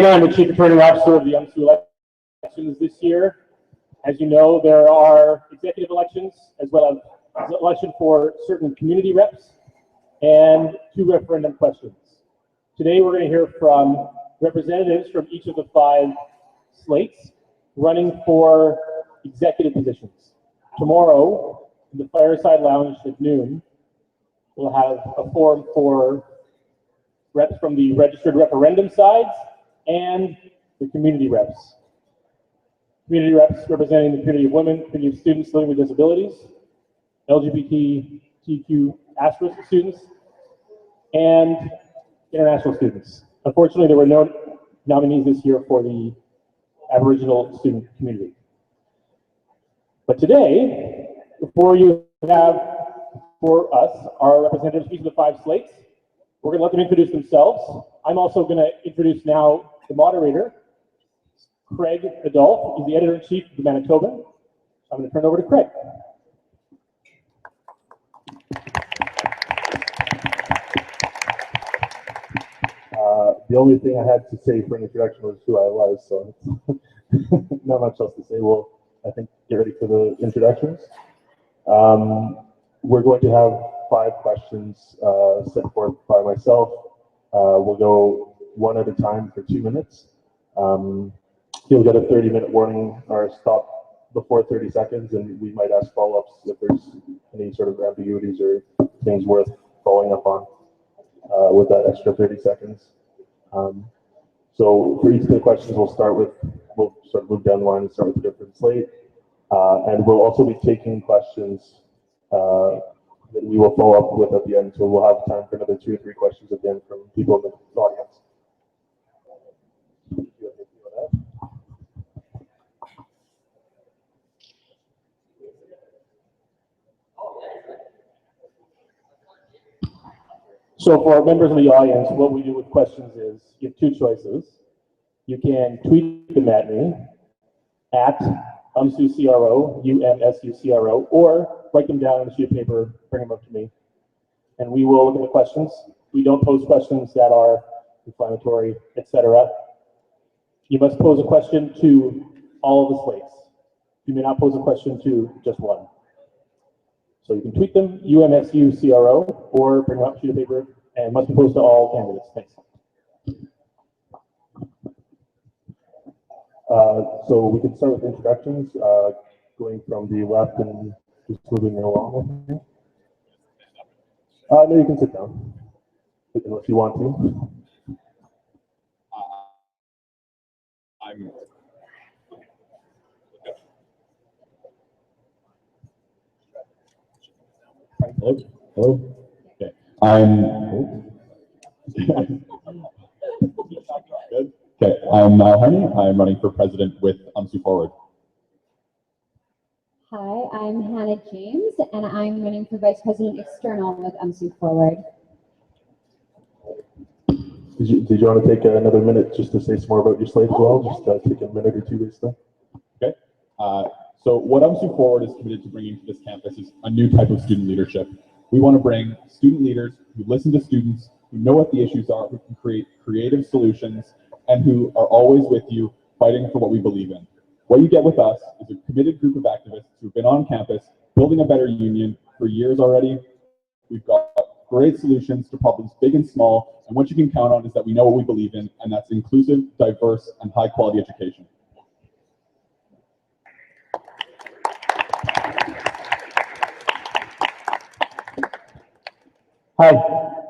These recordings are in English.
I'm the Chief Returning Officer of the UMSU elections this year. As you know, there are executive elections as well as an election for certain community reps and 2 referendum questions. Today we're going to hear from representatives from each of the 5 slates running for executive positions. Tomorrow, in the Fireside Lounge at noon, we'll have a forum for reps from the registered referendum sides and the community reps. Community reps representing the community of women, community of students living with disabilities, LGBTQ asterisk students, and international students. Unfortunately, there were no nominees this year for the Aboriginal student community. But today, before you have for us our representatives from each of the 5 slates, we're going to let them introduce themselves. I'm also going to introduce now the moderator, Craig Adolph. He's the editor-in-chief of the Manitoban. I'm going to turn it over to Craig. The only thing I had to say for an introduction was who I was, so not much else to say. We'll, I think, get ready for the introductions. We're going to have 5 questions set forth by myself. We'll go one at a time for 2 minutes. You'll get a 30-minute warning or stop before 30 seconds, and we might ask follow-ups if there's any sort of ambiguities or things worth following up on with that extra 30 seconds. So for each of the questions, we'll sort of move down the line and start with a different slate. And we'll also be taking questions that we will follow up with at the end. So we'll have time for another 2 or 3 questions at the end from people in the audience. So for our members of the audience, what we do with questions is you have 2 choices. You can tweet them at me at UMSUCRO, UMSUCRO, or write them down on a sheet of paper, bring them up to me, and we will look at the questions. We don't pose questions that are inflammatory, etc. You must pose a question to all of the slates. You may not pose a question to just one. So you can tweet them, UMSUCRO, or bring up a sheet of paper, and must be posted to all candidates. Thanks. So we can start with introductions, going from the left and just moving along. No, you can sit down if you want to. Hello. Okay. Good. Okay. I'm Niall Harney. I'm running for president with UMSU Forward. Hi, I'm Hannah James, and I'm running for vice president external with UMSU Forward. Did you want to take another minute just to say some more about your slate as well? Just take a minute or 2 based on. Okay. So what UMSU Forward is committed to bringing to this campus is a new type of student leadership. We want to bring student leaders who listen to students, who know what the issues are, who can create creative solutions, and who are always with you fighting for what we believe in. What you get with us is a committed group of activists who've been on campus building a better union for years already. We've got great solutions to problems big and small, and what you can count on is that we know what we believe in, and that's inclusive, diverse, and high-quality education. Hi,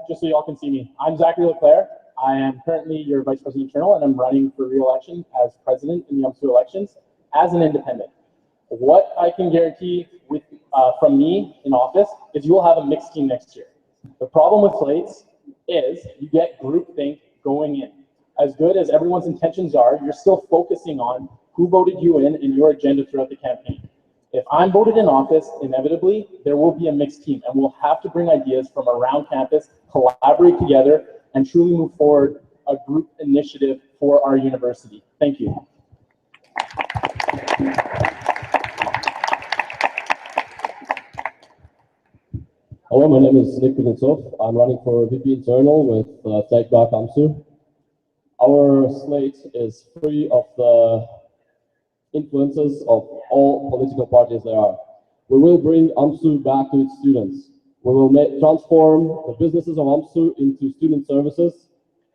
just so y'all can see me. I'm Zachary Leclerc. I am currently your vice president internal, and I'm running for re-election as president in the UMSU elections as an independent. What I can guarantee with from me in office is you will have a mixed team next year. The problem with slates is you get groupthink going in. As good as everyone's intentions are, you're still focusing on who voted you in and your agenda throughout the campaign. If I'm voted in office, inevitably, there will be a mixed team, and we'll have to bring ideas from around campus, collaborate together, and truly move forward a group initiative for our university. Thank you. Hello, my name is Nick Kuznetsov. I'm running for VP Internal with Tech UMSU. our slate is free of the influences of all political parties there are. We will bring UMSU back to its students. We will transform the businesses of UMSU into student services.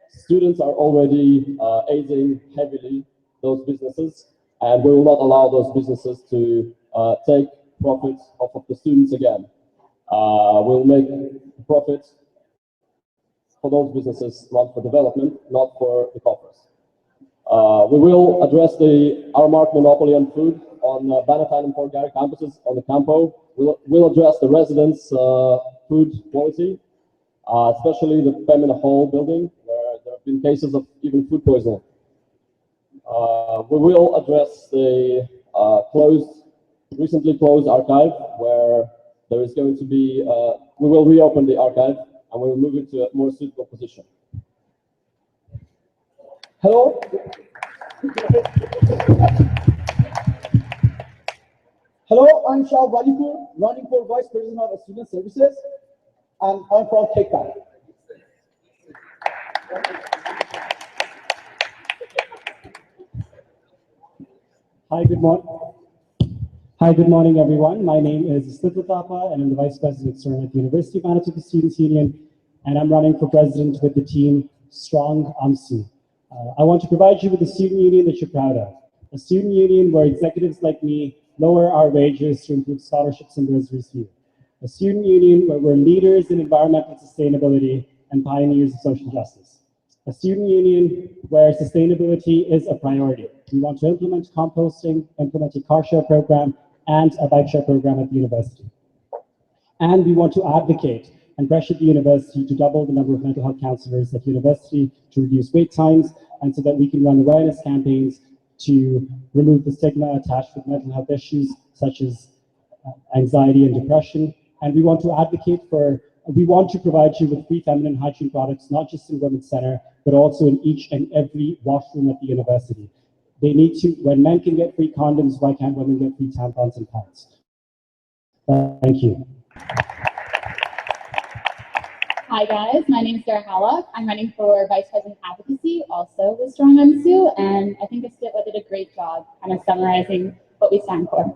Students are already aiding heavily those businesses, and we will not allow those businesses to take profits off of the students again. We'll make profits for those businesses run for development, not for the coffers. We will address our market monopoly on food on Bannatyne and Port Garry campuses on the Campo. We'll address the residents' food quality, especially the Pembina Hall building, where there have been cases of even food poisoning. We will address the recently closed archive, where there is going to be, we will reopen the archive and we will move it to a more suitable position. Hello. Hello, I'm Shah Walipur, running for Vice President of Student Services, and I'm from TechPad. Hi, good morning. Hi, good morning, everyone. My name is Slipper Thapa, and I'm the Vice President External at the University of Manitoba Students Union, and I'm running for President with the team Strong UMSU. I want to provide you with a student union that you're proud of. A student union where executives like me lower our wages to improve scholarships and bursaries for you. A student union where we're leaders in environmental sustainability and pioneers of social justice. A student union where sustainability is a priority. We want to implement composting, implement a car share program, and a bike share program at the university. And we want to advocate and pressure the university to double the number of mental health counselors at the university to reduce wait times, and so that we can run awareness campaigns to remove the stigma attached with mental health issues such as anxiety and depression. And we want to advocate we want to provide you with free feminine hygiene products, not just in Women's Center, but also in each and every washroom at the university. They need to, when men can get free condoms, why can't women get free tampons and pads? Thank you. Hi guys, my name is Sarah Hallock. I'm running for Vice President Advocacy, also with Strong UMSU, and I think Astitla did a great job kind of summarizing what we stand for.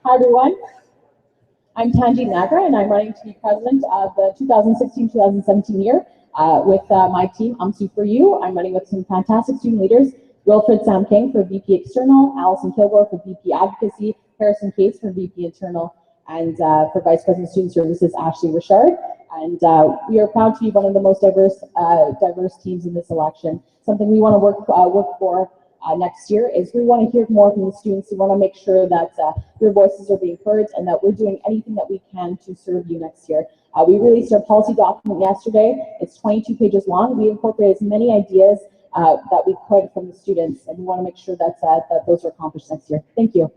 Hi everyone, I'm Tanji Nagra, and I'm running to be President of the 2016-2017 year with my team, UMSU for You. I'm running with some fantastic student leaders, Wilfred Sam King for VP External, Allison Kilgore for VP Advocacy, Harrison Case for VP Internal, and for Vice President Student Services, Ashley Richard. And we are proud to be one of the most diverse teams in this election. Something we want to work for next year is we want to hear more from the students. We want to make sure that your voices are being heard and that we're doing anything that we can to serve you next year. We released our policy document yesterday. It's 22 pages long. We incorporated as many ideas that we could from the students, and we want to make sure that, that those are accomplished next year. Thank you.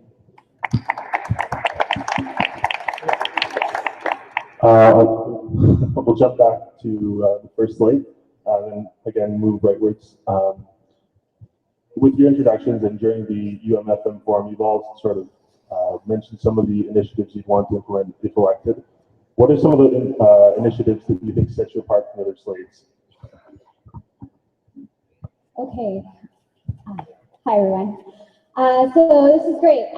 We'll jump back to the first slide and again move rightwards. With your introductions and during the UMFM forum, you've all sort of mentioned some of the initiatives you'd want to implement if elected. What are some of the initiatives that you think set you apart from other slates? Okay. Hi, everyone. So this is great.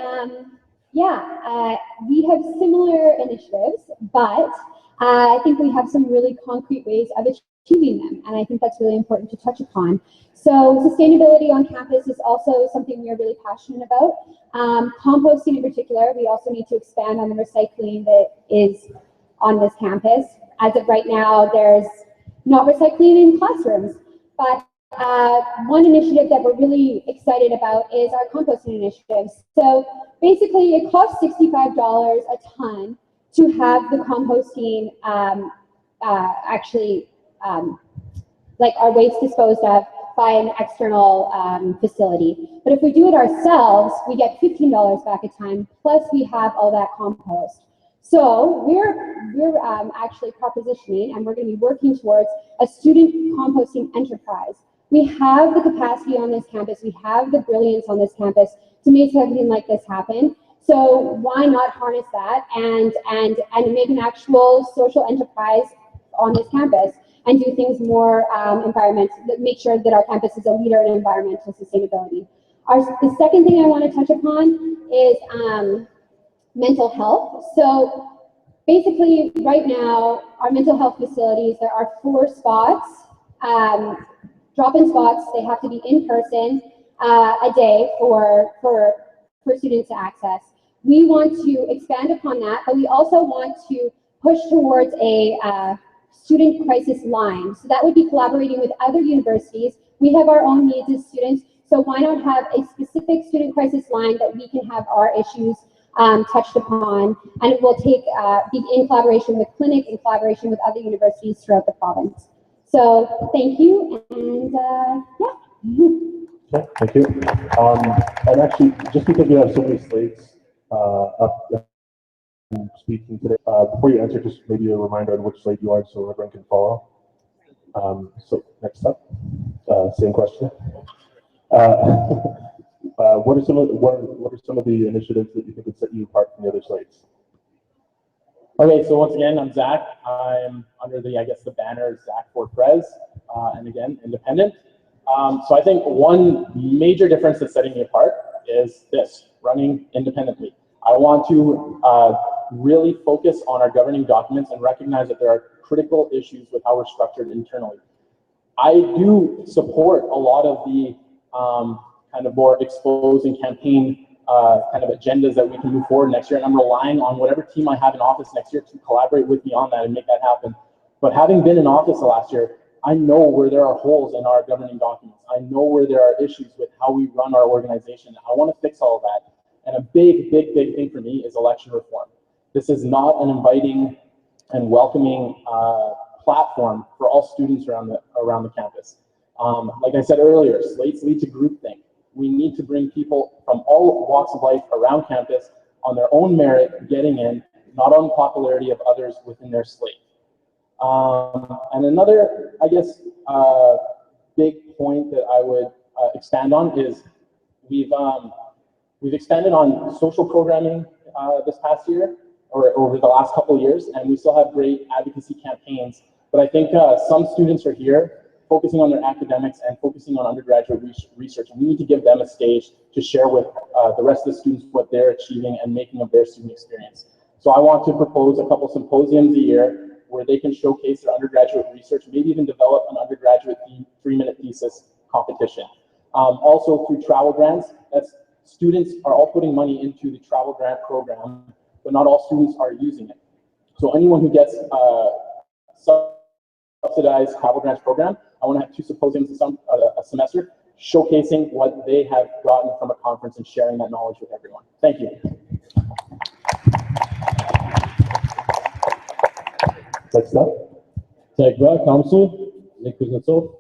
We have similar initiatives, but I think we have some really concrete ways of achieving them, and I think that's really important to touch upon. So sustainability on campus is also something we are really passionate about. Composting in particular, we also need to expand on the recycling that is on this campus. As of right now, there's not recycling in classrooms, but one initiative that we're really excited about is our composting initiative. So basically, it costs $65 a ton to have the composting like our waste disposed of by an external facility. But if we do it ourselves, we get $15 back a ton, plus we have all that compost. So we're actually propositioning, and we're going to be working towards a student composting enterprise. We have the capacity on this campus, we have the brilliance on this campus to make something like this happen. So why not harness that and make an actual social enterprise on this campus and do things more make sure that our campus is a leader in environmental sustainability. The second thing I want to touch upon is mental health. So basically, right now, our mental health facilities, there are 4 spots, drop-in spots. They have to be in person a day for students to access. We want to expand upon that, but we also want to push towards a student crisis line. So that would be collaborating with other universities. We have our own needs as students, so why not have a specific student crisis line that we can have our issues touched upon, and it will take be in collaboration with clinic, in collaboration with other universities throughout the province. So thank you, and yeah. Okay, thank you. And actually, just because we have so many slates up speaking today, before you answer, just maybe a reminder on which slate you are so everyone can follow. So next up, same question. What are some of the initiatives that you think would set you apart from the other slates? Okay, so once again, I'm Zach. I'm under the, I guess, the banner Zach for Prez, and again, independent. So I think one major difference that's setting me apart is this, running independently. I want to really focus on our governing documents and recognize that there are critical issues with how we're structured internally. I do support a lot of the kind of more exposing campaign kind of agendas that we can move forward next year, and I'm relying on whatever team I have in office next year to collaborate with me on that and make that happen. But having been in office the last year, I know where there are holes in our governing documents. I know where there are issues with how we run our organization. I want to fix all of that. And a big thing for me is election reform. This is not an inviting and welcoming platform for all students around the campus. Like I said earlier, slates lead to groupthink. We need to bring people from all walks of life around campus on their own merit, getting in, not on popularity of others within their slate. And another, I guess, big point that I would expand on is we've expanded on social programming this past year, or over the last couple of years, and we still have great advocacy campaigns. But I think some students are here focusing on their academics and focusing on undergraduate research. And we need to give them a stage to share with the rest of the students what they're achieving and making of their student experience. So I want to propose a couple symposiums a year where they can showcase their undergraduate research, maybe even develop an undergraduate 3-minute thesis competition. Also through travel grants, students are all putting money into the travel grant program, but not all students are using it. So anyone who gets subsidized travel grants program, I want to have 2 symposiums a semester showcasing what they have gotten from a conference and sharing that knowledge with everyone. Thank you. Next up. Tekrar Council, Nick Kuznetsov.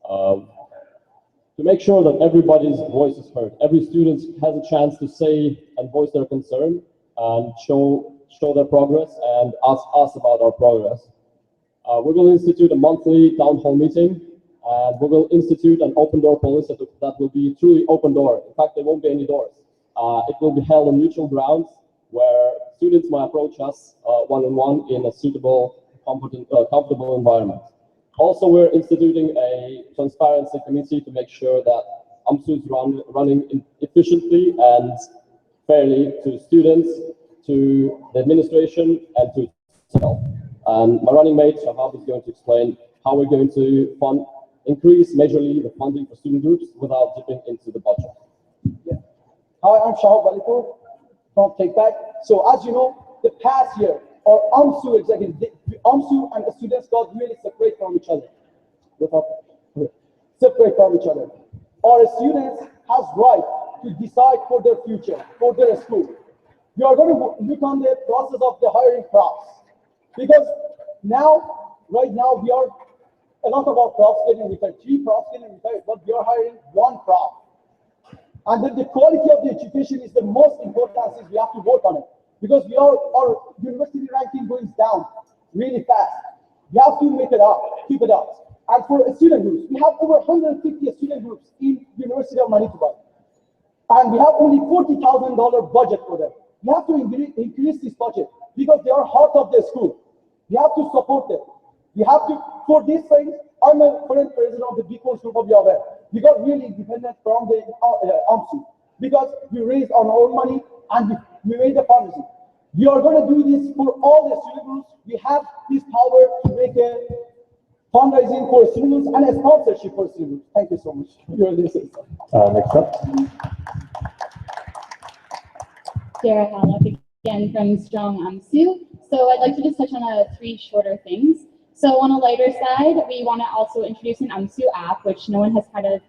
To make sure that everybody's voice is heard, every student has a chance to say and voice their concern and show their progress and ask us about our progress. We will institute a monthly town hall meeting, and we will institute an open door policy that will be truly open door. In fact, there won't be any doors. It will be held on neutral grounds where students might approach us one-on-one in a suitable, comfortable environment. Also, we're instituting a transparency committee to make sure that UMSU is running efficiently and fairly to students, to the administration, and to itself. And my running mate, Shahab, is going to explain how we're going to increase majorly the funding for student groups without dipping into the budget. Yeah. Hi, I'm Shahab Walipur from Takeback. So as you know, the past year, our UMSU executives, UMSU and the students got really separate from each other. Our students has right to decide for their future, for their school. We are going to look on the process of the hiring profs. Because right now, we are, a lot of our profs getting retired, 3 profs getting retired, but we are hiring 1 prof. And then the quality of the education is the most important thing. We have to work on it. Because our university ranking goes down really fast. We have to make it up, keep it up. And for student groups, we have over 150 student groups in University of Manitoba. And we have only $40,000 budget for them. We have to increase this budget because they are heart of the school. We have to support them. We have to, for these things, I'm a current president of the Big Course Group of Yahweh. We got really independent from the UMSU because we raised our own money and we made the partnership. We are going to do this for all the student groups. We have this power to make a fundraising for students and a sponsorship for students. Thank you so much. You're listening. Next up. Sarah Hallock again from Strong UMSU. So I'd like to just touch on three shorter things. So on a lighter side, we want to also introduce an UMSU app, which no one has kind of,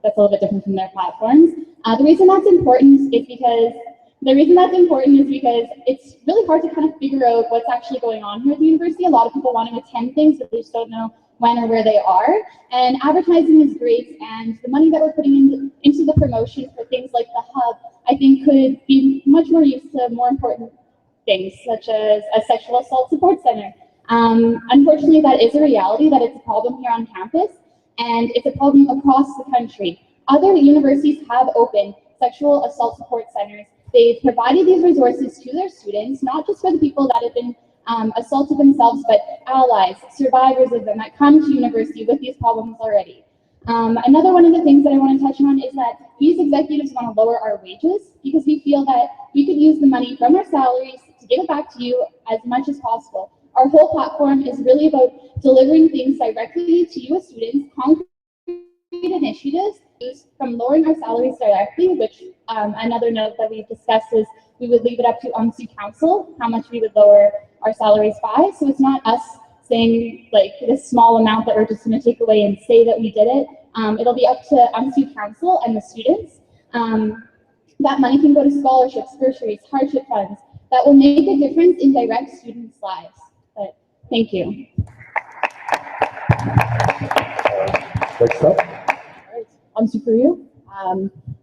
that's a little bit different from their platforms. The reason that's important is because it's really hard to kind of figure out what's actually going on here at the university. A lot of people want to attend things, but they just don't know when or where they are. And advertising is great, and the money that we're putting into the promotion for things like the hub, I think could be much more used to more important things, such as a sexual assault support center. Unfortunately, that is a reality, that it's a problem here on campus, and it's a problem across the country. Other universities have opened sexual assault support centers. They've provided these resources to their students, not just for the people that have been assaulted themselves, but allies, survivors of them that come to university with these problems already. Another one of the things that I want to touch on is that these executives want to lower our wages because we feel that we could use the money from our salaries to give it back to you as much as possible. Our whole platform is really about delivering things directly to you as students, concrete initiatives from lowering our salaries directly, which another note that we've discussed is we would leave it up to UMSU Council how much we would lower our salaries by. So it's not us saying like this small amount that we're just going to take away and say that we did it. It'll be up to UMSU Council and the students. That money can go to scholarships, bursaries, hardship funds that will make a difference in direct students' lives. But thank you. Next up. UMSU for you.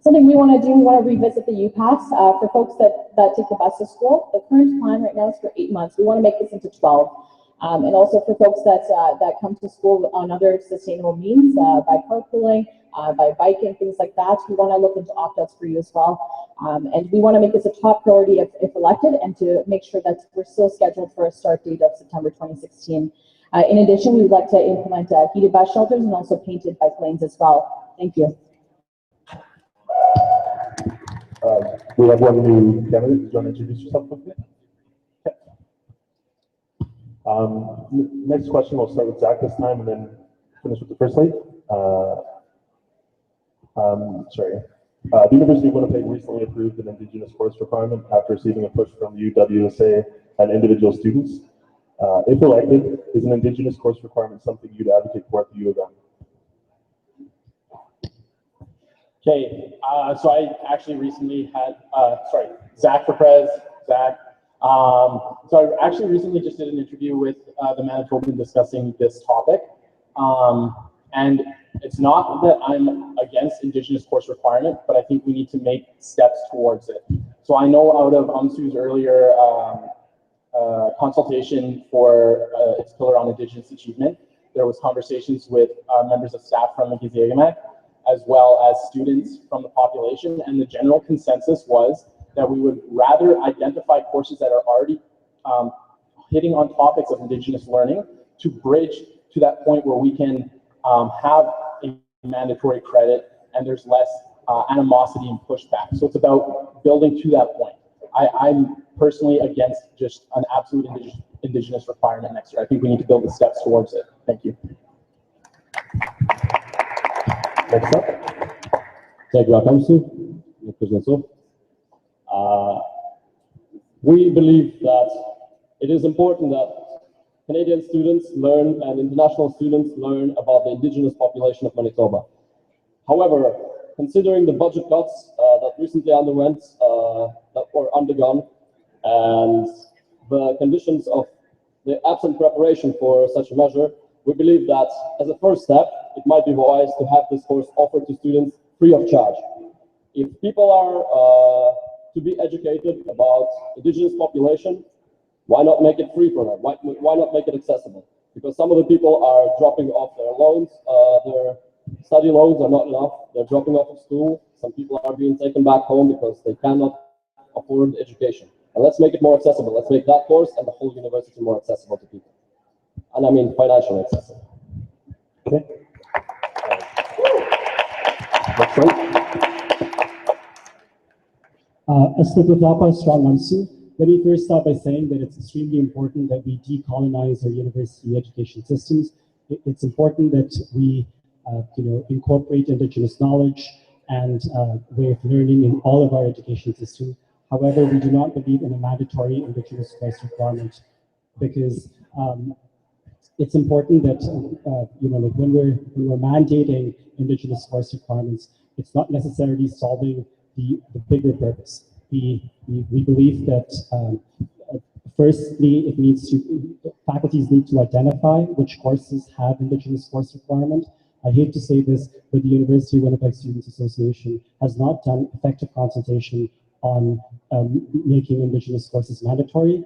Something we want to do, we want to revisit the UPass for folks that take the bus to school. The current plan right now is for 8 months. We want to make this into 12. And also for folks that come to school on other sustainable means, by carpooling, by biking, things like that. We want to look into opt-outs for you as well. And we want to make this a top priority if elected, and to make sure that we're still scheduled for a start date of September 2016. In addition, we would like to implement heated bus shelters and also painted bike lanes as well. Thank you. We have one new candidate. Do you want to introduce yourself quickly? Next question, we'll start with Zach this time and then finish with the first lady. The University of Winnipeg recently approved an Indigenous course requirement after receiving a push from UWSA and individual students. If elected, is an Indigenous course requirement something you'd advocate for at the U of M? Okay, so I actually recently had, Zach for Prez, Zach. So I actually recently just did an interview with the Manitoban discussing this topic. And it's not that I'm against Indigenous course requirement, but I think we need to make steps towards it. So I know out of UMSU's earlier consultation for its pillar on Indigenous achievement, there was conversations with members of staff from Mekiziegamek, as well as students from the population, and the general consensus was that we would rather identify courses that are already hitting on topics of Indigenous learning to bridge to that point where we can have a mandatory credit and there's less animosity and pushback. So it's about building to that point. I'm personally against just an absolute Indigenous requirement next year. I think we need to build the steps towards it. Thank you. Next up. Thank you, UMSU. We believe that it is important that Canadian students learn and international students learn about the Indigenous population of Manitoba. However, considering the budget cuts that recently that were undergone, and the conditions of the absent preparation for such a measure, we believe that as a first step, it might be wise to have this course offered to students free of charge. If people are to be educated about Indigenous population, why not make it free for them? Why not make it accessible? Because some of the people are dropping off their loans, their study loans are not enough, they're dropping off of school. Some people are being taken back home because they cannot afford education. And let's make it more accessible. Let's make that course and the whole university more accessible to people. and I mean financially accessible. Okay. Next slide. Strong UMSU. Let me first start by saying that it's extremely important that we decolonize our university education systems. It's important that we, incorporate Indigenous knowledge and way of learning in all of our education system. However, we do not believe in a mandatory Indigenous course requirement because it's important that when we're mandating Indigenous course requirements, it's not necessarily solving the bigger purpose. We believe that firstly, faculties need to identify which courses have Indigenous course requirement. I hate to say this, but the University of Winnipeg Students Association has not done effective consultation on making Indigenous courses mandatory.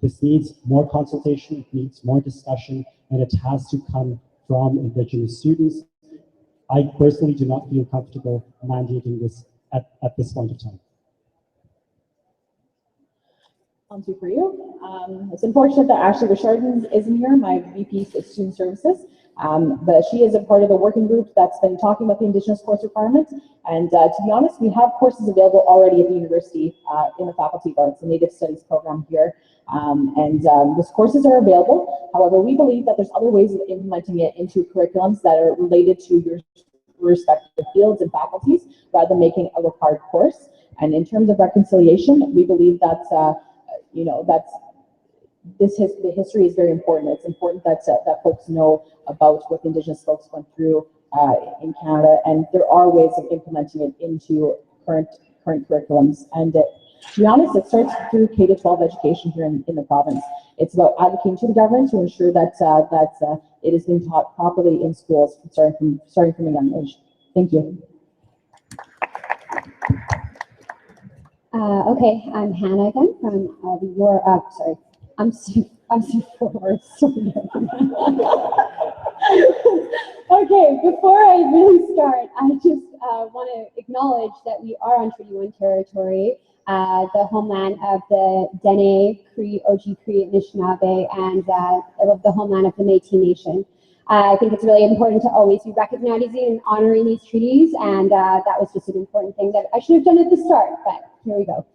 This needs more consultation, it needs more discussion, and it has to come from Indigenous students. I personally do not feel comfortable mandating this at this point of time. UMSU for you. It's unfortunate that Ashley Richardson isn't here, my VP of Student Services, but she is a part of the working group that's been talking about the Indigenous course requirements. And to be honest, we have courses available already at the university in the Faculty of Arts and Native Studies program here. Those courses are available. However, we believe that there's other ways of implementing it into curriculums that are related to your respective fields and faculties, rather than making a required course. And in terms of reconciliation, we believe that's the history is very important. It's important that folks know about what Indigenous folks went through in Canada, and there are ways of implementing it into current curriculums. And to be honest, it starts through K-12 education here in the province. It's about advocating to the government to ensure that it is being taught properly in schools, starting from a young age. Thank you. Okay, I'm Hannah again from I'm forward. Sorry. Okay, before I really start, I just want to acknowledge that we are on Treaty 1 territory, the homeland of the Dene, Cree, Oji, Cree, Anishinaabe, and the homeland of the Métis Nation. I think it's really important to always be recognizing and honoring these treaties, and that was just an important thing that I should have done at the start, but here we go.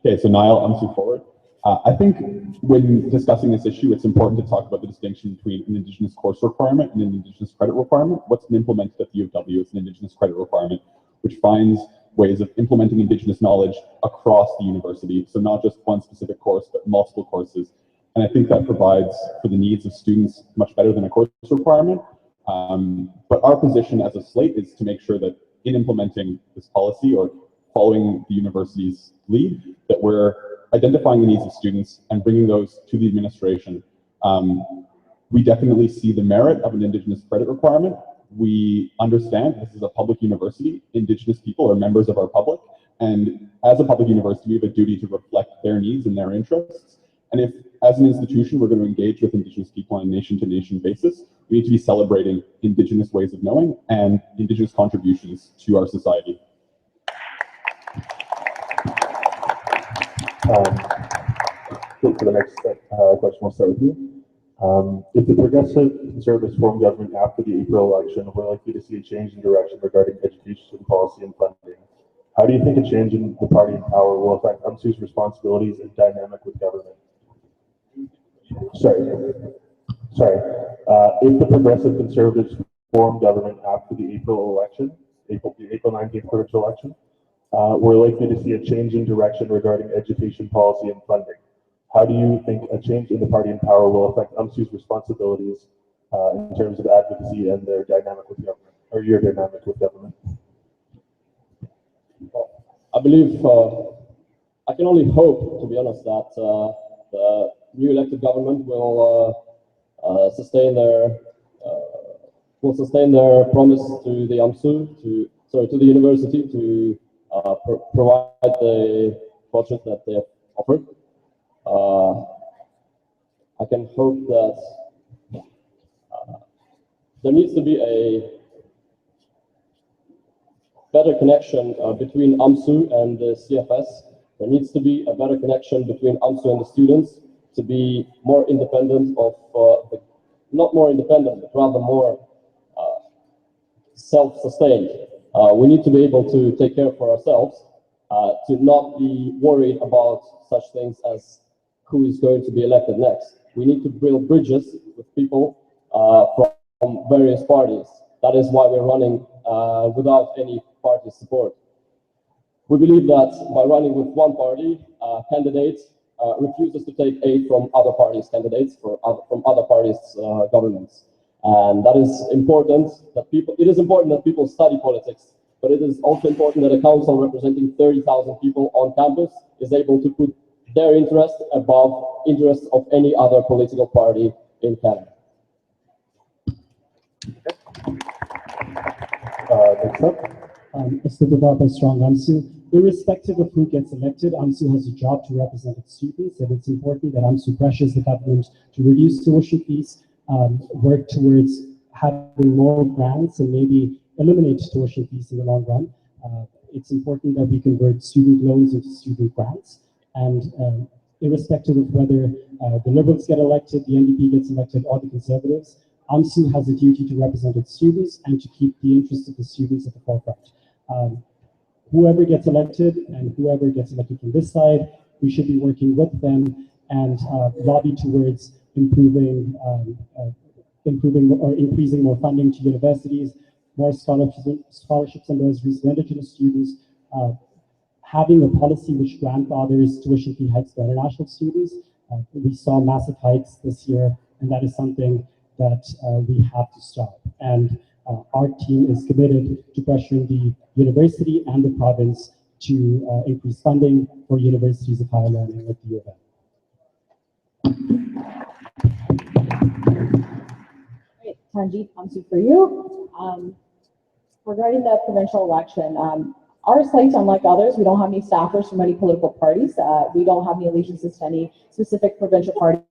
Okay, so Niall, UMSU forward. I think when discussing this issue, it's important to talk about the distinction between an Indigenous course requirement and an Indigenous credit requirement. What's been implemented at the U of W is an Indigenous credit requirement, which finds ways of implementing Indigenous knowledge across the university. So not just one specific course, but multiple courses. And I think that provides for the needs of students much better than a course requirement. But our position as a slate is to make sure that in implementing this policy or following the university's lead, that we're identifying the needs of students and bringing those to the administration. We definitely see the merit of an Indigenous credit requirement. We understand this is a public university. Indigenous people are members of our public. And as a public university, we have a duty to reflect their needs and their interests. And if, as an institution, we're going to engage with Indigenous people on a nation-to-nation basis, we need to be celebrating Indigenous ways of knowing and Indigenous contributions to our society. For the next question, we'll start with you. If the Progressive Conservatives form government after the April election, we're likely to see a change in direction regarding education policy and funding. How do you think a change in the party in power will affect UMSU's responsibilities and dynamic with government? Sorry. If the Progressive Conservatives form government after the April election, the April 19th provincial election, we're likely to see a change in direction regarding education policy and funding. How do you think a change in the party in power will affect UMSU's responsibilities in terms of advocacy and their dynamic with government, or your dynamic with government? I believe, I can only hope, to be honest, that the new elected government will sustain their promise to the UMSU, to the university, to provide the project that they have offered. I can hope that there needs to be a better connection between UMSU and the CFS. There needs to be a better connection between UMSU and the students to be more independent of, not more independent, but rather more self-sustained. We need to be able to take care for ourselves, to not be worried about such things as who is going to be elected next. We need to build bridges with people from various parties. That is why we're running without any party support. We believe that by running with one party, candidate refuses to take aid from other parties' candidates, from other parties' governments. And that is important that people, it is important that people study politics, but it is also important that a council representing 30,000 people on campus is able to put their interest above interests of any other political party in Canada. Next up. Stupapapa Strong UMSU. Irrespective of who gets elected, UMSU has a job to represent its students, and it's important that UMSU pressures the government to reduce tuition fees, work towards having more grants, and maybe eliminate tuition fees in the long run. It's important that we convert student loans into student grants, and irrespective of whether the Liberals get elected, the NDP gets elected, or the Conservatives, UMSU has a duty to represent its students and to keep the interests of the students at the forefront. Whoever gets elected and whoever gets elected from this side, we should be working with them and lobby towards improving or increasing more funding to universities, more scholarships and bursaries for Indigenous students, having a policy which grandfathers tuition fee hikes for international students. We saw massive hikes this year, and that is something that we have to stop. And our team is committed to pressuring the university and the province to increase funding for universities of higher learning like the U of M. Great, Tanjeet, UMSU for you. Regarding the provincial election, our slate, unlike others, we don't have any staffers from any political parties. We don't have any allegiances to any specific provincial party